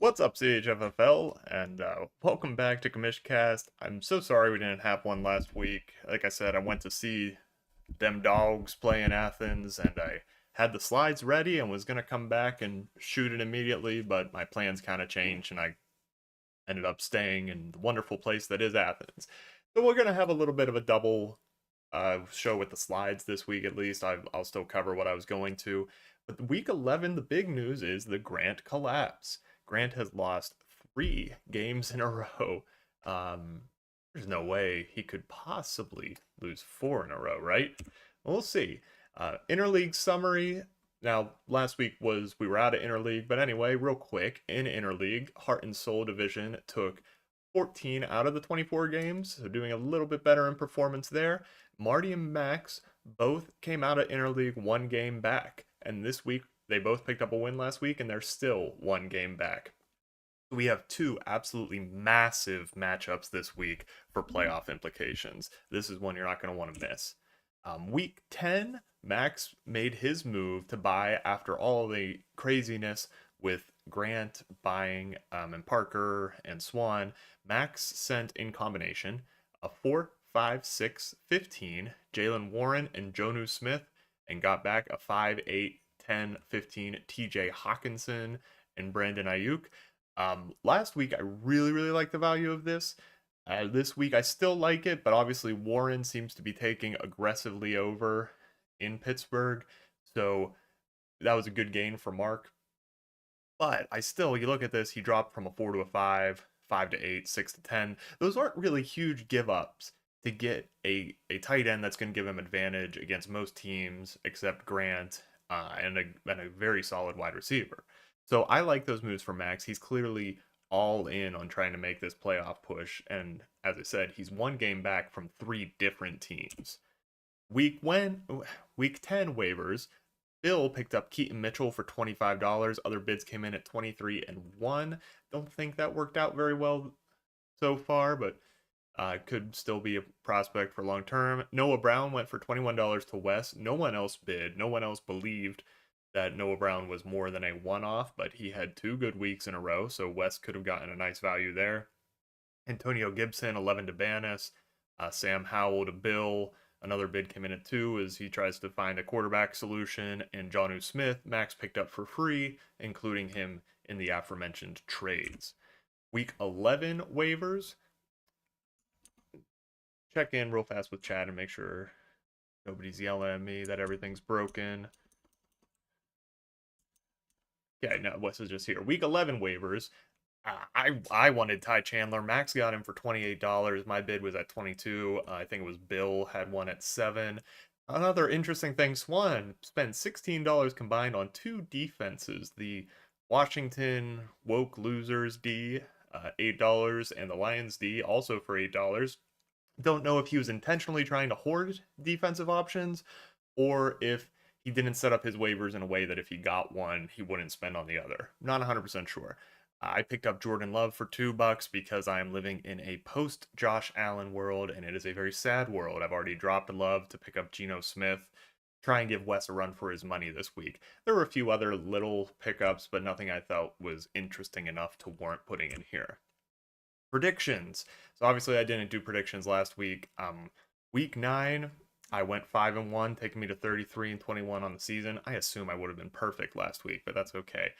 What's up, CHFFL, and welcome back to Commish Cast. I'm so sorry we didn't have one last week. Like I said, I went to see them dogs play in Athens, and I had the slides ready and was gonna come back and shoot it immediately, but my plans kind of changed, and I ended up staying in the wonderful place that is Athens. So we're gonna have a little bit of a double show with the slides this week at least. I'll still cover what I was going to. But week 11, the big news is the Grant collapse. Grant has lost 3 games in a row. Um, there's no way he could possibly lose 4 in a row, right? We'll see. Interleague summary. Now, last week we were out of interleague, but anyway, real quick, in interleague, Heart and Soul division took 14 out of the 24 games, so doing a little bit better in performance there. Marty and Max both came out of interleague 1 game back, and this week they both picked up a win last week, and they're still 1 game back. We have 2 absolutely massive matchups this week for playoff implications. This is one you're not going to want to miss. Week 10, Max made his move to buy after all the craziness with Grant buying and Parker and Swan. Max sent in combination a 4, 5, 6, 15, Jalen Warren and Jonu Smith, and got back a 5, 8, 10, 15, TJ Hawkinson and Brandon Ayuk. Last week, I really liked the value of this. This week, I still like it, but obviously Warren seems to be taking aggressively over in Pittsburgh. So that was a good gain for Mark. But you look at this, he dropped from a 4 to a 5, 5 to 8, 6 to 10. Those aren't really huge give ups to get a tight end that's going to give him advantage against most teams except Grant and a very solid wide receiver. So I like those moves for Max. He's clearly all in on trying to make this playoff push. And as I said, he's 1 game back from 3 different teams. Week 10 waivers. Bill picked up Keaton Mitchell for $25. Other bids came in at 23 and 1. Don't think that worked out very well so far, but could still be a prospect for long term. Noah Brown went for $21 to Wes. No one else bid. No one else believed that Noah Brown was more than a one-off, but he had 2 good weeks in a row, so Wes could have gotten a nice value there. Antonio Gibson, 11 to Banis. Sam Howell to Bill. Another bid came in at 2 as he tries to find a quarterback solution. And Jonnu Smith, Max picked up for free, including him in the aforementioned trades. Week 11 waivers. Check in real fast with Chad and make sure nobody's yelling at me that everything's broken. Okay, no, Wes is just here. Week 11 waivers. I wanted Ty Chandler. Max got him for $28. My bid was at 22. I think it was Bill had one at 7. Another interesting thing, Swan spent $16 combined on 2 defenses. The Washington Woke Losers D, $8, and the Lions D, also for $8. Don't know if he was intentionally trying to hoard defensive options or if he didn't set up his waivers in a way that if he got one, he wouldn't spend on the other. Not 100% sure. I picked up Jordan Love for $2 because I am living in a post Josh Allen world, and it is a very sad world. I've already dropped Love to pick up Geno Smith. Try and give Wes a run for his money this week. There were a few other little pickups, but nothing I felt was interesting enough to warrant putting in here. Predictions. So obviously I didn't do predictions last week. Week 9, I went 5 and 1, taking me to 33 and 21 on the season. I assume I would have been perfect last week, but that's okay.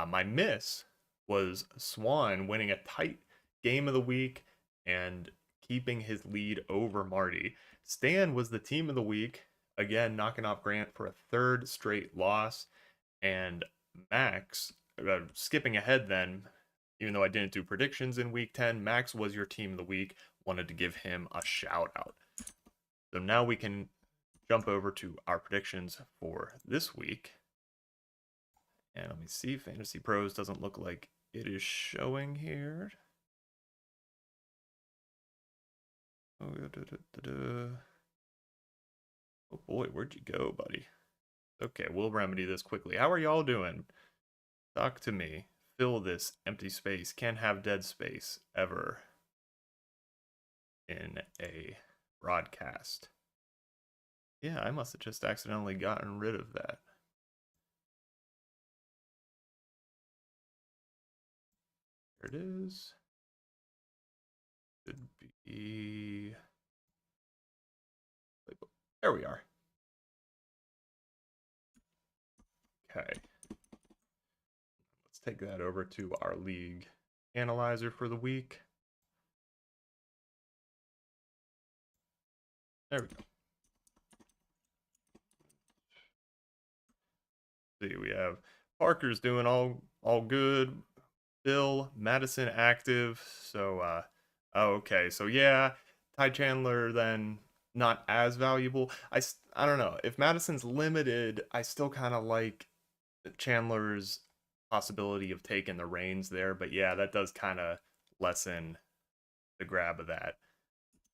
My miss was Swan winning a tight game of the week and keeping his lead over Marty. Stan was the team of the week, again knocking off Grant for a 3rd straight loss. And Max, skipping ahead then, even though I didn't do predictions in week 10, Max was your team of the week. Wanted to give him a shout out. So now we can jump over to our predictions for this week. And let me see, Fantasy Pros doesn't look like it is showing here. Oh boy, where'd you go, buddy? Okay, we'll remedy this quickly. How are y'all doing? Talk to me. Fill this empty space. Can't have dead space ever in a broadcast. Yeah, I must have just accidentally gotten rid of that. There it is. Should be. There we are. Okay. Let's take that over to our league analyzer for the week. There we go. See, we have Parker's doing all good. Bill, Madison active. So okay. So yeah, Ty Chandler then not as valuable. I don't know. If Madison's limited, I still kind of like Chandler's possibility of taking the reins there, but yeah, that does kind of lessen the grab of that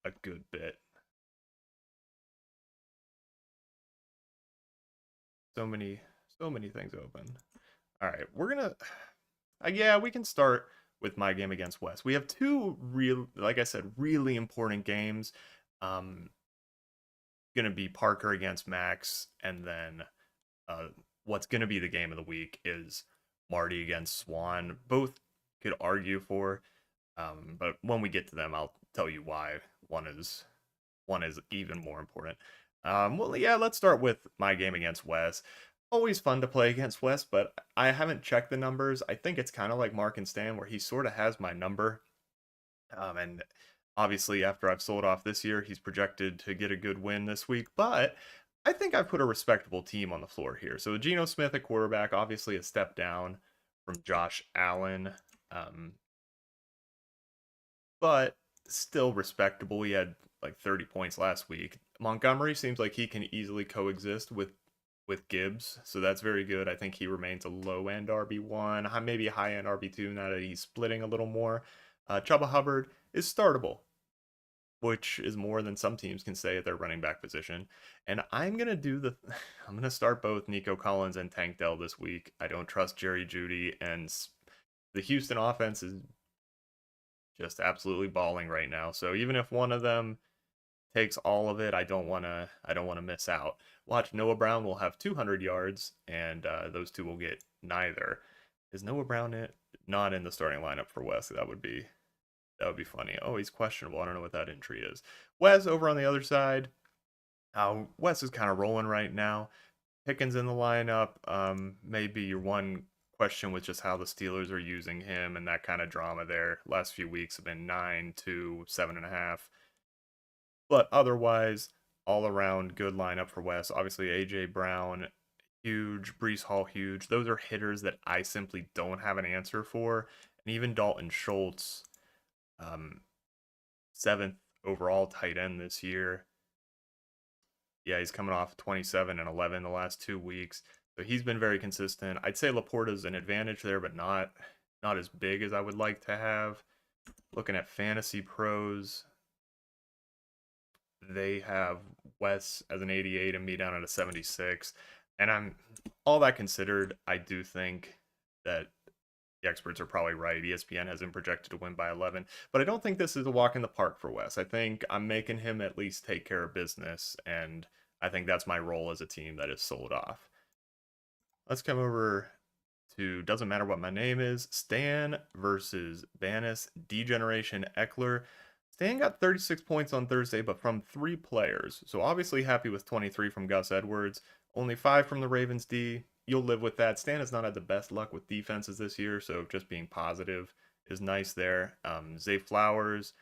a good bit. So many things open. All right, we're gonna yeah, we can start with my game against West. We have two real, like I said, really important games. Um, gonna be Parker against Max, and then what's gonna be the game of the week is Marty against Swan. Both could argue for, but when we get to them, I'll tell you why one is even more important. Well, yeah, let's start with my game against Wes. Always fun to play against Wes, but I haven't checked the numbers. I think it's kind of like Mark and Stan, where he sort of has my number. And obviously, after I've sold off this year, he's projected to get a good win this week. But I think I've put a respectable team on the floor here. So Geno Smith at quarterback, obviously a step down from Josh Allen. But still respectable. He had like 30 points last week. Montgomery seems like he can easily coexist with Gibbs, so that's very good. I think he remains a low end RB1, maybe a high end RB2 now that he's splitting a little more. Chuba Hubbard is startable, which is more than some teams can say at their running back position. And I'm gonna start both Nico Collins and Tank Dell this week. I don't trust Jerry Jeudy, and the Houston offense is just absolutely balling right now. So even if one of them takes all of it, I don't want to miss out. Watch, Noah Brown will have 200 yards, and those two will get neither. Is Noah Brown not in the starting lineup for Wes? That would be funny. Oh, he's questionable. I don't know what that entry is. Wes over on the other side. Wes is kind of rolling right now. Pickens in the lineup. Maybe your one question with just how the Steelers are using him and that kind of drama there. Last few weeks have been 9 to 7.5. But otherwise, all around good lineup for West. Obviously, AJ Brown, huge. Brees Hall, huge. Those are hitters that I simply don't have an answer for. And even Dalton Schultz, 7th overall tight end this year. Yeah, he's coming off 27 and 11 the last 2 weeks. So he's been very consistent. I'd say Laporta's an advantage there, but not as big as I would like to have. Looking at Fantasy Pros, they have Wes as an 88 and me down at a 76. And I'm all that considered, I do think that the experts are probably right. ESPN has him projected to win by 11, but I don't think this is a walk in the park for Wes. I think I'm making him at least take care of business, and I think that's my role as a team that is sold off. Let's come over to doesn't matter what my name is. Stan versus Banis Degeneration Eckler. Stan got 36 points on Thursday, but from 3 players. So obviously happy with 23 from Gus Edwards. Only 5 from the Ravens D. You'll live with that. Stan has not had the best luck with defenses this year, so just being positive is nice there. Zay Flowers,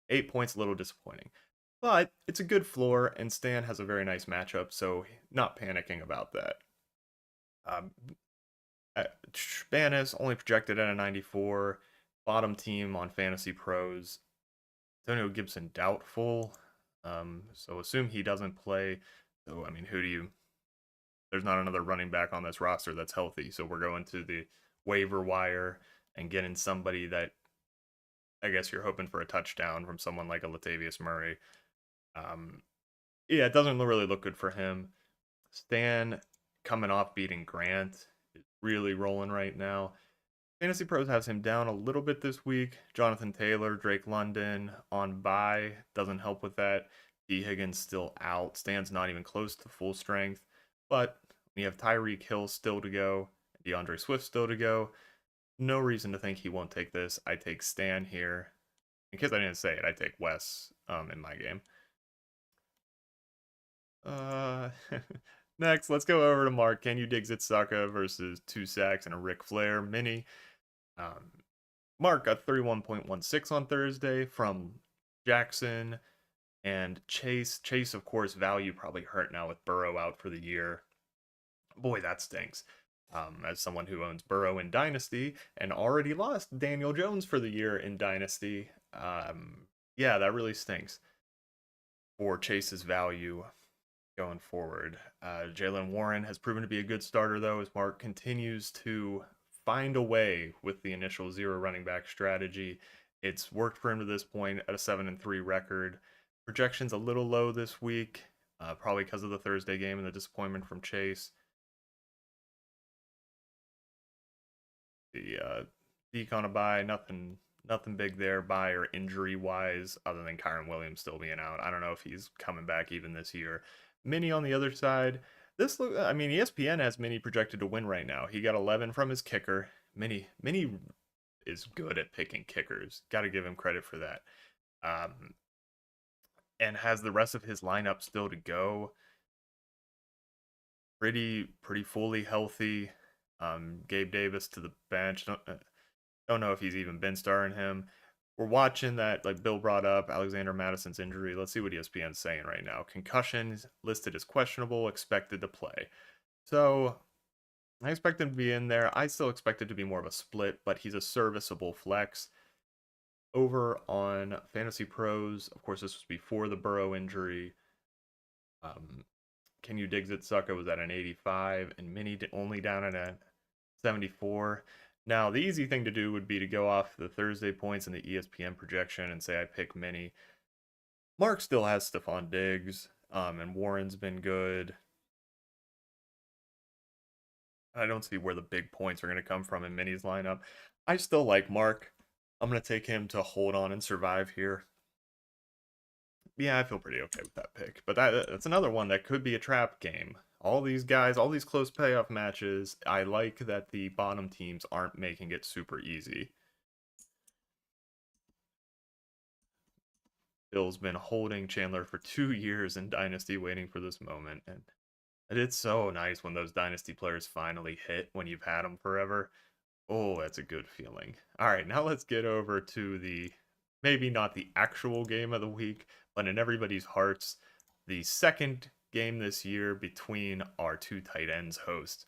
8 points, a little disappointing. But it's a good floor, and Stan has a very nice matchup, so not panicking about that. Banis only projected at a 94. Bottom team on Fantasy Pros. Antonio Gibson doubtful. So assume he doesn't play. So I mean, there's not another running back on this roster that's healthy. So we're going to the waiver wire and getting somebody that I guess you're hoping for a touchdown from someone like a Latavius Murray. Yeah, it doesn't really look good for him. Stan coming off beating Grant is really rolling right now. Fantasy Pros has him down a little bit this week. Jonathan Taylor, Drake London on bye doesn't help with that. D. Higgins still out. Stan's not even close to full strength. But we have Tyreek Hill still to go. DeAndre Swift still to go. No reason to think he won't take this. I take Stan here. In case I didn't say it, I take Wes in my game. Uh, Next, let's go over to Mark. Can you dig Zitsaka versus 2 sacks and a Ric Flair mini? Um, Mark got 31.16 on Thursday from Jackson and Chase. Chase, of course, value probably hurt now with Burrow out for the year. Boy, that stinks. As someone who owns Burrow in Dynasty and already lost Daniel Jones for the year in Dynasty, yeah, that really stinks for Chase's value going forward. Jalen Warren has proven to be a good starter, though, as Mark continues to find a way with the initial zero running back strategy. It's worked for him to this point at a 7-3 record. Projections a little low this week, probably because of the Thursday game and the disappointment from Chase. The Deke on a bye, nothing big there, bye or injury wise, other than Kyron Williams still being out. I don't know if he's coming back even this year. Mini on the other side. I mean, ESPN has Mini projected to win right now. He got 11 from his kicker. Mini is good at picking kickers. Got to give him credit for that. And has the rest of his lineup still to go. Pretty fully healthy. Gabe Davis to the bench. Don't know if he's even been starring him. We're watching that, like Bill brought up, Alexander Madison's injury. Let's see what ESPN's saying right now. Concussions listed as questionable, expected to play. So I expect him to be in there. I still expect it to be more of a split, but he's a serviceable flex. Over on Fantasy Pros, of course, this was before the Burrow injury. Can you dig Zitsaka was at an 85, and Mini only down at a 74. Now, the easy thing to do would be to go off the Thursday points in the ESPN projection and say I pick Mini. Mark still has Stephon Diggs, and Warren's been good. I don't see where the big points are going to come from in Mini's lineup. I still like Mark. I'm going to take him to hold on and survive here. Yeah, I feel pretty okay with that pick. But that's another one that could be a trap game. All these guys, all these close payoff matches, I like that the bottom teams aren't making it super easy. Bill's been holding Chandler for 2 years in Dynasty waiting for this moment. And it's so nice when those Dynasty players finally hit when you've had them forever. Oh, that's a good feeling. All right, now let's get over to the, maybe not the actual game of the week, but in everybody's hearts, the second game this year between our two tight ends hosts,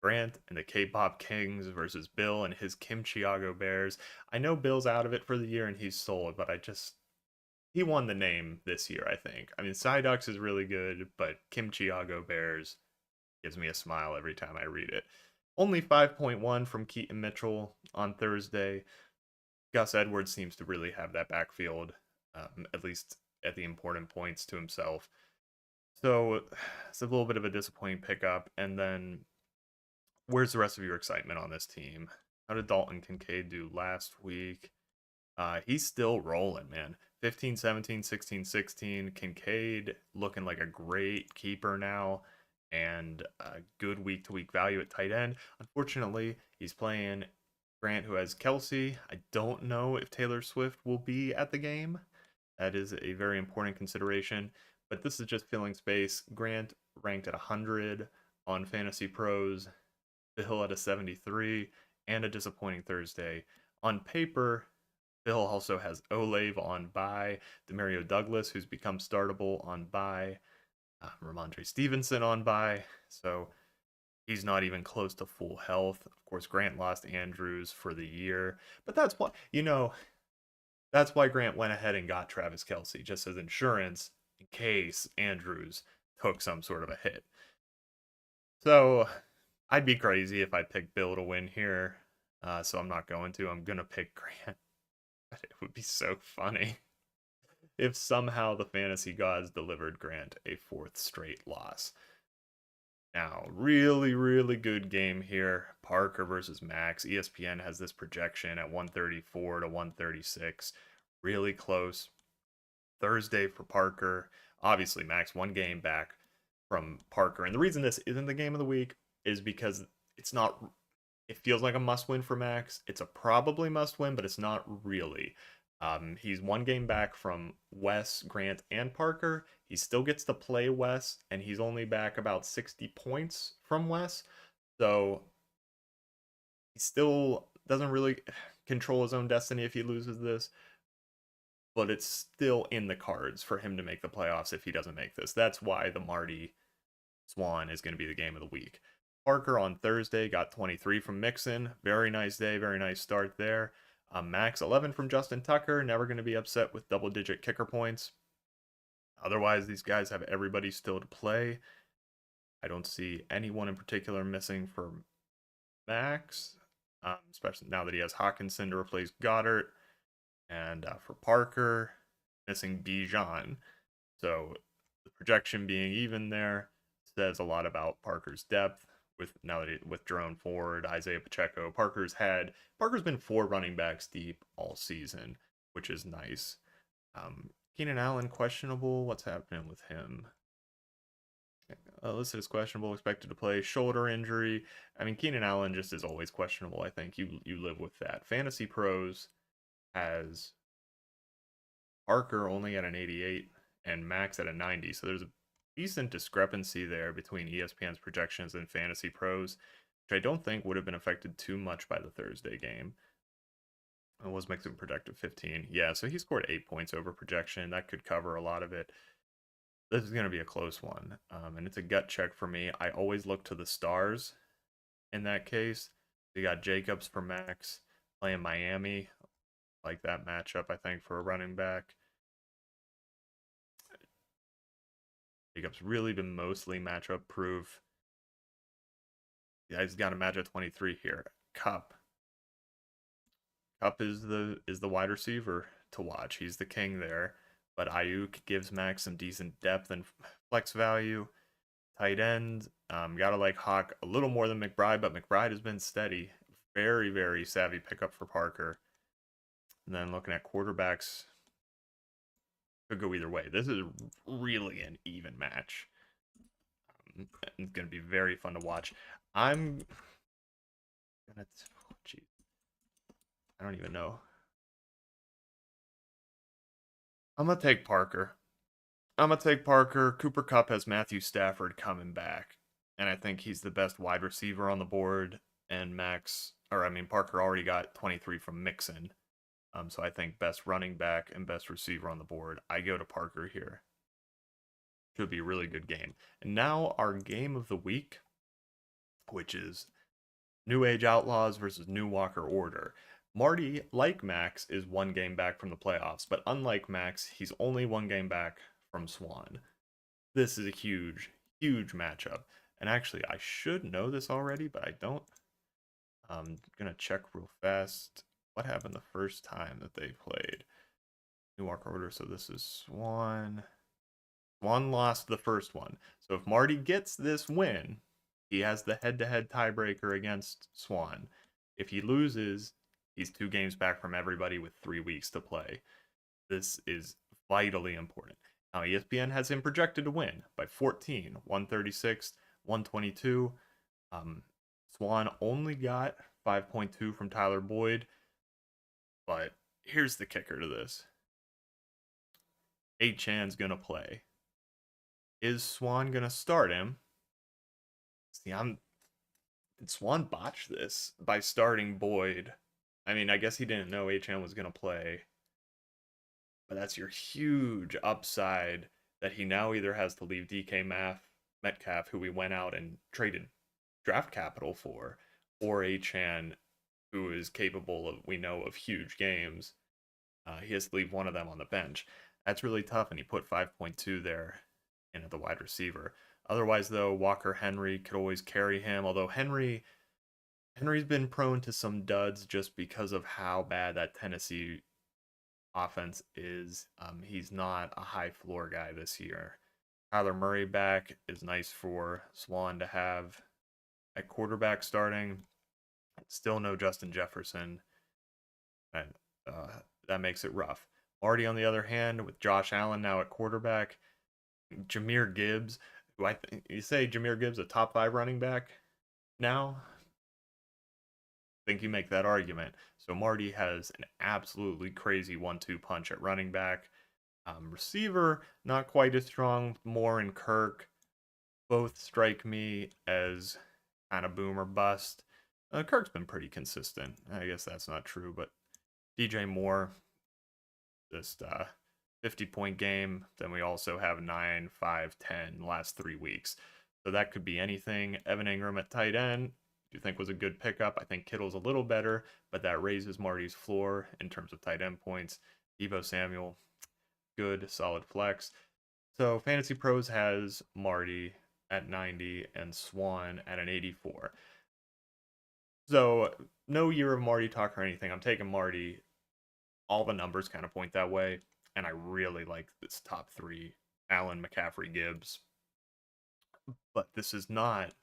Grant and the K-Pop Kings versus Bill and his Kim Chiago Bears. I know Bill's out of it for the year and he's sold, but he won the name this year, I think. I mean, Psyducks is really good, but Kim Chiago Bears gives me a smile every time I read it. Only 5.1 from Keaton Mitchell on Thursday. Gus Edwards seems to really have that backfield, at least at the important points, to himself. So it's a little bit of a disappointing pickup. And then where's the rest of your excitement on this team? How did Dalton Kincaid do last week? He's still rolling, man. 15, 17, 16, 16. Kincaid looking like a great keeper now and a good week-to-week value at tight end. Unfortunately, he's playing Grant, who has Kelsey. I don't know if Taylor Swift will be at the game. That is a very important consideration. But this is just filling space. Grant ranked at 100 on Fantasy Pros. Bill at a 73, and a disappointing Thursday. On paper, Bill also has Olave on bye, Demario Douglas, who's become startable, on bye, Ramondre Stevenson on bye, so he's not even close to full health. Of course, Grant lost Andrews for the year, but that's why Grant went ahead and got Travis Kelce, just as insurance in case Andrews took some sort of a hit. So I'd be crazy if I picked Bill to win here, so I'm not going to. I'm going to pick Grant. But it would be so funny if somehow the fantasy gods delivered Grant a 4th straight loss. Now, really, really good game here. Parker versus Max. ESPN has this projection at 134 to 136. Really close. Thursday for Parker. Obviously, Max 1 game back from Parker. And the reason this isn't the game of the week is because it's not it feels like a must-win for Max. It's a probably must-win, but it's not really. He's one game back from Wes, Grant, and Parker. He still gets to play Wes, and he's only back about 60 points from Wes. So he still doesn't really control his own destiny if he loses this, but it's still in the cards for him to make the playoffs if he doesn't make this. That's why the Marty Swan is going to be the game of the week. Parker on Thursday got 23 from Mixon. Very nice day, very nice start there. Max 11 from Justin Tucker. Never going to be upset with double-digit kicker points. Otherwise, these guys have everybody still to play. I don't see anyone in particular missing for Max, especially now that he has Hawkinson to replace Goddard. And for Parker, missing Bijan. So the projection being even there says a lot about Parker's depth. With Jerome Ford, Isaiah Pacheco, Parker's been 4 running backs deep all season, which is nice. Keenan Allen questionable. What's happening with him? Listed as questionable, expected to play, shoulder injury. I mean, Keenan Allen just is always questionable. I think you live with that. Fantasy Pros has Parker only at an 88 and Max at a 90, so there's a decent discrepancy there between ESPN's projections and Fantasy Pros, which I don't think would have been affected too much by the Thursday game. It was Mixon projected 15. Yeah, so he scored 8 points over projection. That could cover a lot of it. This is going to be a close one, and it's a gut check for me. I always look to the stars in that case. You got Jacobs for Max playing Miami. Like that matchup, I think, for a running back. Jacobs really been mostly matchup proof. Yeah, he's got a match at 23 here. Cup is the wide receiver to watch. He's the king there. But Ayuk gives Max some decent depth and flex value. Tight end, gotta like Hawk a little more than McBride, but McBride has been steady. Very, very savvy pickup for Parker. And then looking at quarterbacks, could go either way. This is really an even match. It's going to be very fun to watch. I'm gonna, geez, I don't even know. I'm gonna take Parker. Cooper Kupp has Matthew Stafford coming back, and I think he's the best wide receiver on the board. And Parker already got 23 from Mixon. So I think best running back and best receiver on the board. I go to Parker here. Should be a really good game. And now our game of the week, which is New Age Outlaws versus New Walker Order. Marty, like Max, is one game back from the playoffs, but unlike Max, he's only one game back from Swan. This is a huge, huge matchup. And actually, I should know this already, but I don't. I'm going to check real fast. What happened the first time that they played? New Walker Order, so this is Swan. Swan lost the first one. So if Marty gets this win, he has the head-to-head tiebreaker against Swan. If he loses, he's 2 games back from everybody with 3 weeks to play. This is vitally important. Now, ESPN has him projected to win by 14, 136, 122. Swan only got 5.2 from Tyler Boyd. But here's the kicker to this. Achan's going to play. Is Swan going to start him? See, did Swan botch this by starting Boyd? I mean, I guess he didn't know Achan was going to play. But that's your huge upside that he now either has to leave DK Metcalf, who we went out and traded draft capital for, or Achan, who is capable of, we know, of huge games. He has to leave one of them on the bench. That's really tough, and he put 5.2 there in at the wide receiver. Otherwise, though, Walker Henry could always carry him, although Henry's been prone to some duds just because of how bad that Tennessee offense is. He's not a high floor guy this year. Kyler Murray back is nice for Swan to have at quarterback starting. Still no Justin Jefferson. And that makes it rough. Marty, on the other hand, with Josh Allen now at quarterback, Jahmyr Gibbs, who you say Jahmyr Gibbs a top 5 running back now? think you make that argument. So Marty has an absolutely crazy 1-2 punch at running back. Receiver, not quite as strong. Moore and Kirk both strike me as kind of boom or bust. Kirk's been pretty consistent. I guess that's not true, but DJ Moore, just 50-point game. Then we also have 9, 5, 10 last 3 weeks. So that could be anything. Evan Ingram at tight end, do you think was a good pickup? I think Kittle's a little better, but that raises Marty's floor in terms of tight end points. Deebo Samuel, good, solid flex. So Fantasy Pros has Marty at 90 and Swan at an 84. So no year of Marty talk or anything. I'm taking Marty. All the numbers kind of point that way, and I really like this top three: Allen, McCaffrey, Gibbs. But this is not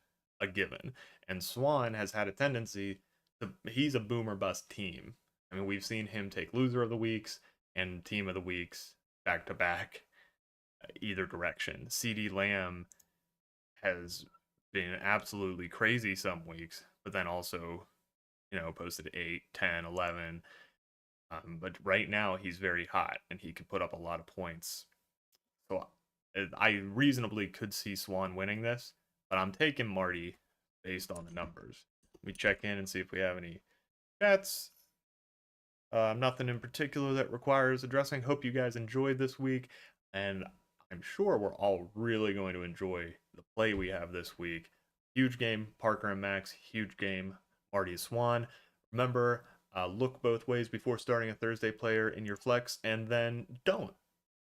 a given. And Swan has had a tendency to, he's a boomer bust team. I mean, we've seen him take loser of the weeks and team of the weeks back to back, either direction. CD Lamb has been absolutely crazy some weeks, but then also, posted 8, 10, 11. But right now he's very hot and he could put up a lot of points. So I reasonably could see Swan winning this, but I'm taking Marty based on the numbers. Let me check in and see if we have any chats. Nothing in particular that requires addressing. Hope you guys enjoyed this week, and I'm sure we're all really going to enjoy the play we have this week. Huge game, Parker and Max. Huge game, Marty and Swan. Remember, look both ways before starting a Thursday player in your flex, and then don't.